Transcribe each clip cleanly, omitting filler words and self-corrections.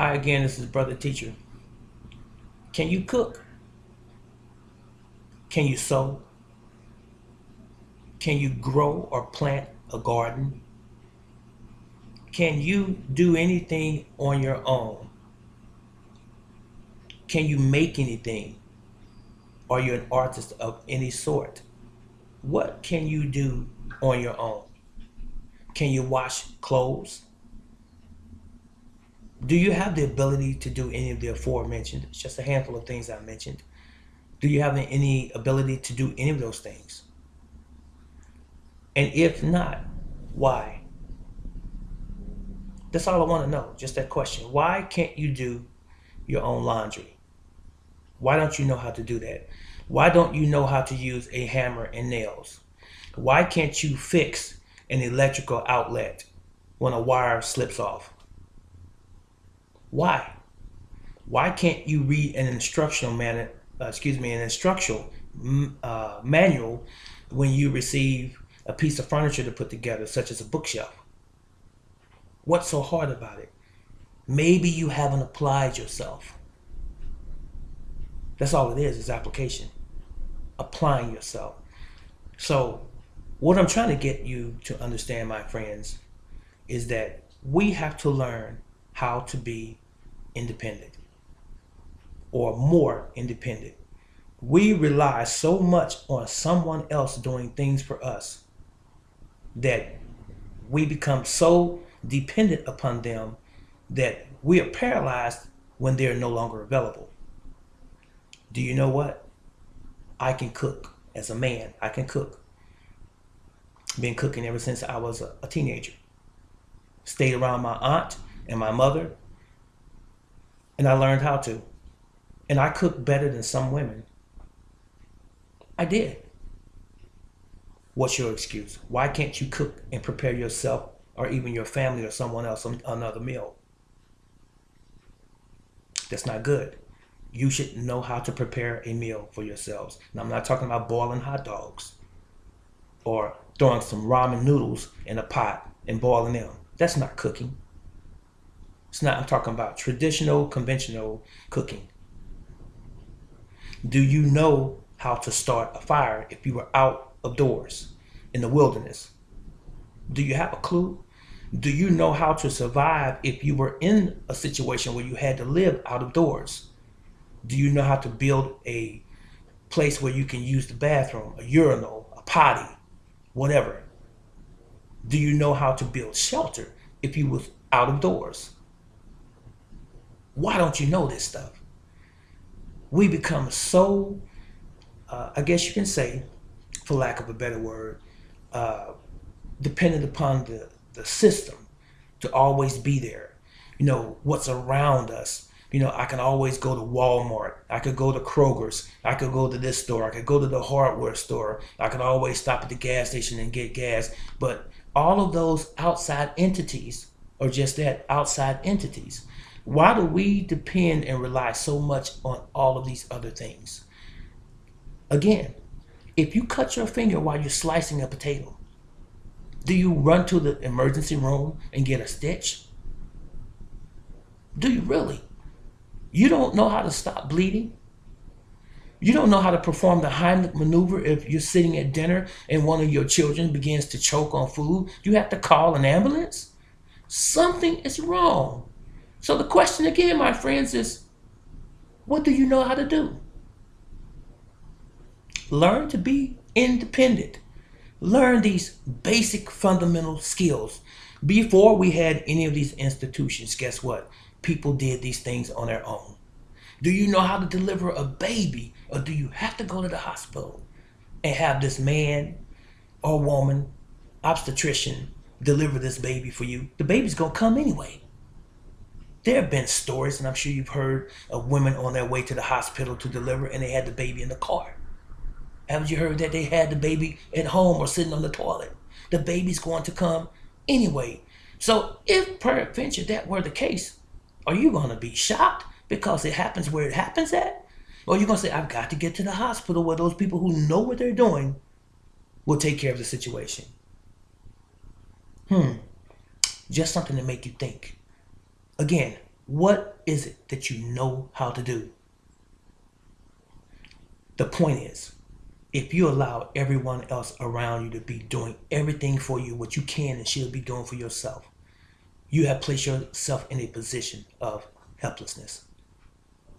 Hi again, this is Brother Teacher. Can you cook? Can you sew? Can you grow or plant a garden? Can you do anything on your own? Can you make anything? Are you an artist of any sort? What can you do on your own? Can you wash clothes? Do you have the ability to do any of the aforementioned? It's just a handful of things I mentioned. Do you have any ability to do any of those things? And if not, why? That's all I want to know. Just that question. Why can't you do your own laundry? Why don't you know how to do that? Why don't you know how to use a hammer and nails? Why can't you fix an electrical outlet when a wire slips off? Why? Why can't you read an instructional manual when you receive a piece of furniture to put together, such as a bookshelf? What's so hard about it? Maybe you haven't applied yourself. That's all it is application, applying yourself. So, what I'm trying to get you to understand, my friends, is that we have to learn how to be independent or more independent. We rely so much on someone else doing things for us that we become so dependent upon them that we are paralyzed when they're no longer available. Do you know what? I can cook. As a man, I can cook. Been cooking ever since I was a teenager. Stayed around my aunt and my mother, and I learned how to. And I cook better than some women. I did. What's your excuse? Why can't you cook and prepare yourself or even your family or someone else another meal? That's not good. You should know how to prepare a meal for yourselves. Now, I'm not talking about boiling hot dogs or throwing some ramen noodles in a pot and boiling them. That's not cooking. It's not, I'm talking about traditional, conventional cooking. Do you know how to start a fire if you were out of doors in the wilderness? Do you have a clue? Do you know how to survive if you were in a situation where you had to live out of doors? Do you know how to build a place where you can use the bathroom, a urinal, a potty, whatever? Do you know how to build shelter if you was out of doors? Why don't you know this stuff? We become so, I guess you can say, for lack of a better word, uh, dependent upon the system to always be there. You know, what's around us. You know, I can always go to Walmart. I could go to Kroger's. I could go to this store. I could go to the hardware store. I could always stop at the gas station and get gas. But all of those outside entities are just that, outside entities. Why do we depend and rely so much on all of these other things? Again, if you cut your finger while you're slicing a potato, do you run to the emergency room and get a stitch? Do you really? You don't know how to stop bleeding? You don't know how to perform the Heimlich maneuver if you're sitting at dinner and one of your children begins to choke on food? You have to call an ambulance? Something is wrong. So the question again, my friends, is what do you know how to do? Learn to be independent. Learn these basic fundamental skills. Before we had any of these institutions, guess what? People did these things on their own. Do you know how to deliver a baby, or do you have to go to the hospital and have this man or woman, obstetrician, deliver this baby for you? The baby's gonna come anyway. There have been stories, and I'm sure you've heard of women on their way to the hospital to deliver, and they had the baby in the car. Haven't you heard that they had the baby at home or sitting on the toilet? The baby's going to come anyway. So if peradventure that were the case, are you going to be shocked because it happens where it happens at? Or are you going to say, I've got to get to the hospital where those people who know what they're doing will take care of the situation? Just something to make you think. Again, What is it that you know how to do? The point is, if you allow everyone else around you to be doing everything for you, what you can and should be doing for yourself, you have placed yourself in a position of helplessness.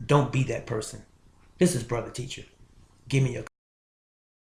Don't be that person. This is Brother Teacher. Give me your